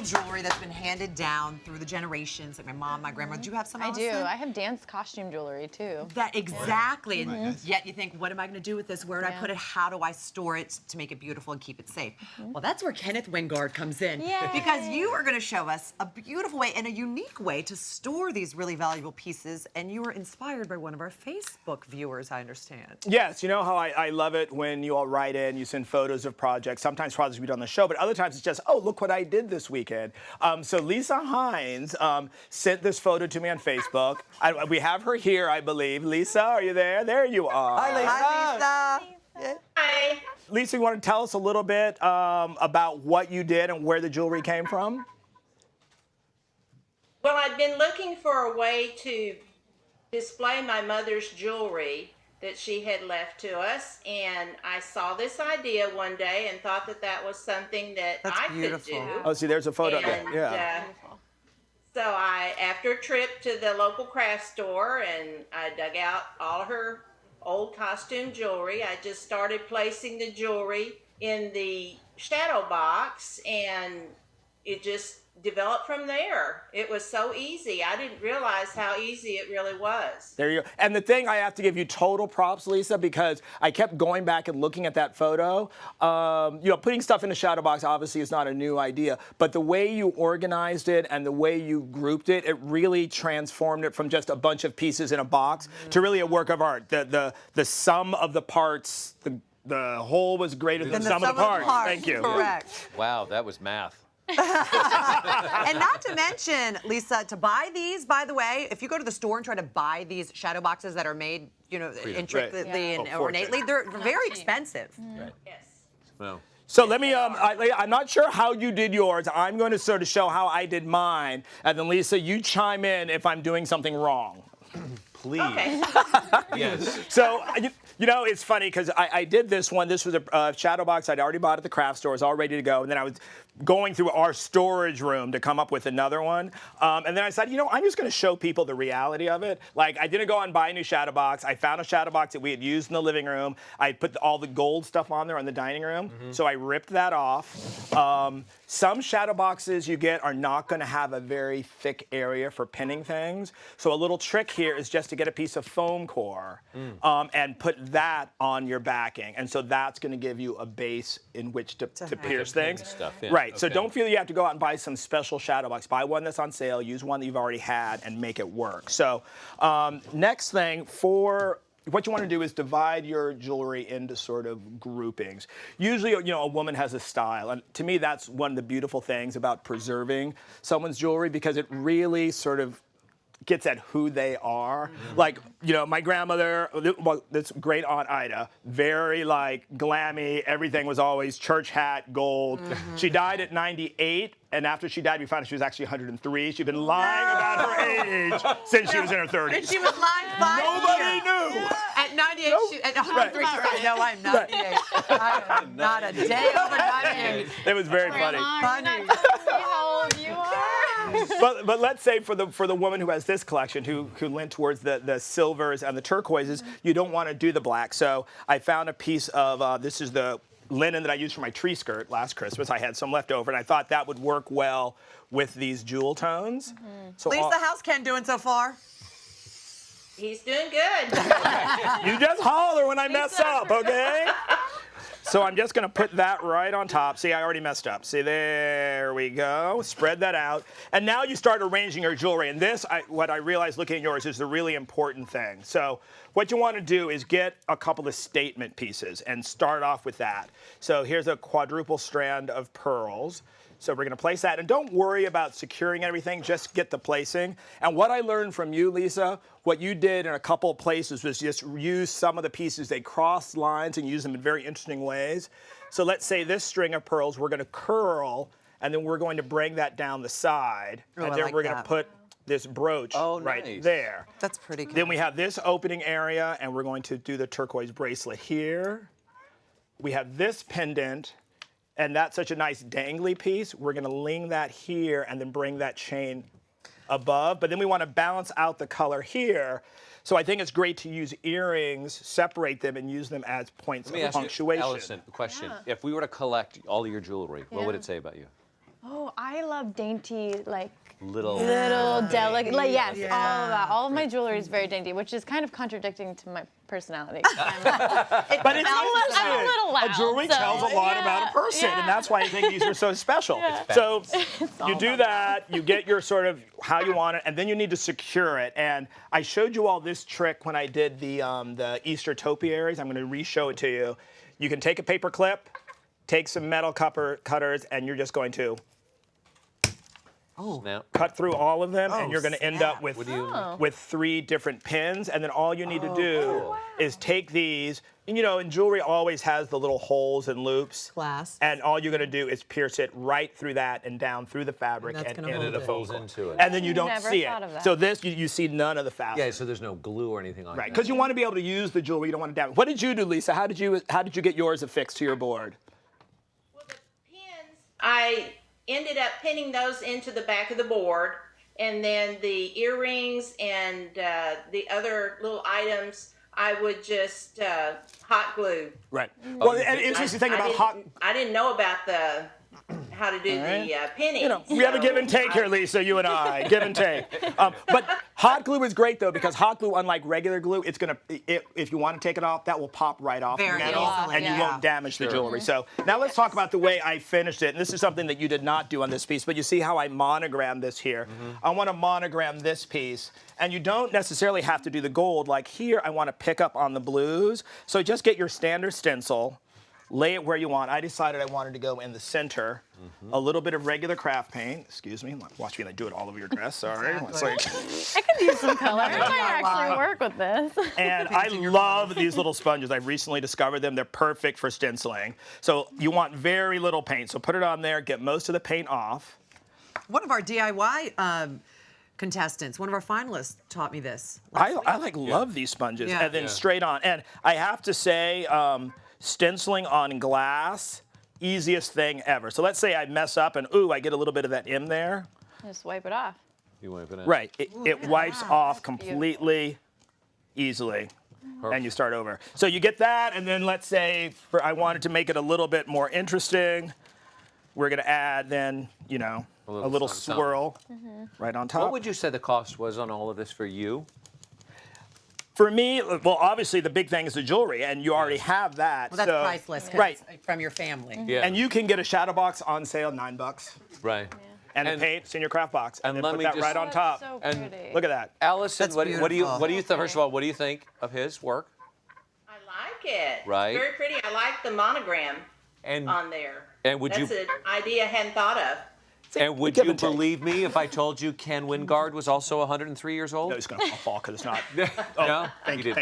Jewelry that's been handed down through the generations, like my mom, my grandma. Do you have some? I do. Allison? I have dance costume jewelry too. That exactly. And yet you think, what am I going to do with this? Where do I put it? How do I store it to make it beautiful and keep it safe? Well, that's where Kenneth Wingard comes in. Yay. Because you are going to show us a beautiful way and a unique way to store these really valuable pieces. And you were inspired by one of our Facebook viewers, I understand. Yes, you know how I love it when you all write in, you send photos of projects. Sometimes projects we do on the show, but other times it's just, oh, look what I did this weekend. So Lisa Hines sent this photo to me on Facebook. We have her here, I believe. Lisa, are you there? There you are. Hi, Lisa. Hi, Lisa. Hi. Lisa, you want to tell us a little bit about what you did and where the jewelry came from? Well, I'd been looking for a way to display my mother's jewelry that she had left to us, and I saw this idea one day and thought that that was something that That's I beautiful. could do. Oh, see, there's a photo. And, Yeah. So after a trip to the local craft store, and I dug out all her old costume jewelry, I just started placing the jewelry in the shadow box, and it just developed from there. It was so easy. I didn't realize how easy it really was. There you go. And the thing, I have to give you total props, Lisa, because I kept going back and looking at that photo. You know, putting stuff in a shadow box obviously is not a new idea, but the way you organized it and the way you grouped it, it really transformed it from just a bunch of pieces in a box to really a work of art. The sum of the parts, the whole was greater than the sum of the parts. Thank you. Correct. Wow, that was math. And not to mention, Lisa, to buy these, by the way, if you go to the store and try to buy these shadow boxes that are made, you know, intricately and ornately, they're very expensive. Right. Yes. Well, So let me, I'm not sure how you did yours. I'm going to sort of show how I did mine. And then Lisa, you chime in if I'm doing something wrong. please. Okay. Yes. So, you know, it's funny because I did this one. This was a shadow box I'd already bought at the craft store. It was all ready to go. And then I was going through our storage room to come up with another one. And then I said, you know, I'm just going to show people the reality of it. Like, I didn't go out and buy a new shadow box. I found a shadow box that we had used in the living room. I put all the gold stuff on there in the dining room. So I ripped that off. Some shadow boxes you get are not going to have a very thick area for pinning things. So a little trick here is just to get a piece of foam core and put that on your backing. And so that's going to give you a base in which to pierce things. Stuff in. Right. Okay. So don't feel you have to go out and buy some special shadow box. Buy one that's on sale. Use one that you've already had and make it work. So next thing for what you want to do is divide your jewelry into sort of groupings. Usually, you know, a woman has a style, and to me, that's one of the beautiful things about preserving someone's jewelry because it really sort of gets at who they are. Like, you know, my grandmother, well, this great Aunt Ida, very like glammy. Everything was always church hat, gold. She died at 98. And after she died, we found out she was actually 103. She'd been lying about her age since she was in her 30s. And she was lying 5 Nobody years. knew. At 98, at 103, she's like, no, I'm 98. I am not a day over 98. It was very funny. Funny. How old you are? But let's say for the woman who has this collection, who leant towards the silvers and the turquoises, you don't want to do the black. So I found a piece of, this is the linen that I used for my tree skirt last Christmas. I had some left over, and I thought that would work well with these jewel tones. So Lisa, how's Ken doing so far? He's doing good. you just holler when I mess up, okay? So I'm just going to put that right on top. See, I already messed up. See, there we go. Spread that out. And now you start arranging your jewelry. And this, what I realized looking at yours, is the really important thing. So what you want to do is get a couple of statement pieces and start off with that. So here's a quadruple strand of pearls. So we're going to place that. And don't worry about securing everything. Just get the placing. And what I learned from you, Lisa, what you did in a couple of places was just use some of the pieces. They cross lines and use them in very interesting ways. So let's say this string of pearls, we're going to curl, and then we're going to bring that down the side. Oh, and I then like we're going to that. put this brooch right nice. there. That's pretty good. Then we have this opening area, and we're going to do the turquoise bracelet here. We have this pendant. And that's such a nice dangly piece. We're going to ling that here and then bring that chain above. But then we want to balance out the color here. So I think it's great to use earrings, separate them, and use them as points Let me of ask you, punctuation. Allison, a question. If we were to collect all of your jewelry, what would Yeah. it say about you? Oh, I love dainty, like Little. delicate. Like yes, all of that. All of my jewelry is very dainty, which is kind of contradicting to my personality. But it's I'm a little loud, jewelry so, tells a lot about a person, and that's why I think these are so special. So you do that, you get your sort of how you want it, and then you need to secure it. And I showed you all this trick when I did the Easter topiaries. I'm going to re-show it to you. You can take a paper clip, take some metal cutters, and you're just going to Snap. cut through all of them, and you're going to end up with What with 3 different pins, and then all you need to do is take these. And, you know, and jewelry always has the little holes and loops. Glass. And all you're going to do is pierce it right through that and down through the fabric And that's gonna into hold the it. Falls focal. into it. And then you don't Never see thought it. of that. So this, you see none of the fabric. Yeah, so there's no glue or anything on it. Right, because you want to be able to use the jewelry. You don't want to damage. What did you do, Lisa? How did you get yours affixed to your board? Well, the pins, I ended up pinning those into the back of the board, and then the earrings and the other little items, I would just hot glue. Right. Well, and interesting thing about hot. I didn't know about how to do the pinning. You know, we have a give and take here, Lisa, you and I. Give and take. But hot glue is great, though, because hot glue, unlike regular glue, it's going to, if you want to take it off, that will pop right off Very the metal, easily, and you yeah. won't damage the jewelry. So now let's talk about the way I finished it. And this is something that you did not do on this piece, but you see how I monogrammed this here. I want to monogram this piece. And you don't necessarily have to do the gold. Like here, I want to pick up on the blues. So just get your standard stencil, lay it where you want. I decided I wanted to go in the center. A little bit of regular craft paint. Excuse me. Watch me do it all over your dress. Sorry. Exactly. It's like- I could use some color. I might actually work with this. and I love these little sponges. I've recently discovered them. They're perfect for stenciling. So you want very little paint. So put it on there. Get most of the paint off. One of our DIY contestants, one of our finalists, taught me this. I love these sponges. Yeah. And then straight on. And I have to say, stenciling on glass, easiest thing ever. So let's say I mess up and, ooh, I get a little bit of that in there. Just wipe it off. You wipe it out. Right. It wipes off completely easily. And you start over. So you get that, and then let's say I wanted to make it a little bit more interesting. We're going to add then, you know, a little something. swirl right on top. What would you say the cost was on all of this for you? For me, well, obviously the big thing is the jewelry, and you already have that. Well, that's so, priceless 'cause Right. it's from your family. Yeah. And you can get a shadow box on sale, $9. Right. And the And- paint, senior craft box. and then let put me that just- right on That's top. so And pretty. Look at that. Allison, That's what do you beautiful. first of all, what do you think of his work? I like it. Right. It's very pretty. I like the monogram And on there. and would That's you an idea I hadn't thought of. and would give you and take. believe me if I told you Ken Wingard was also 103 years old? No, it's going to fall because it's not. No, Thank you you. did.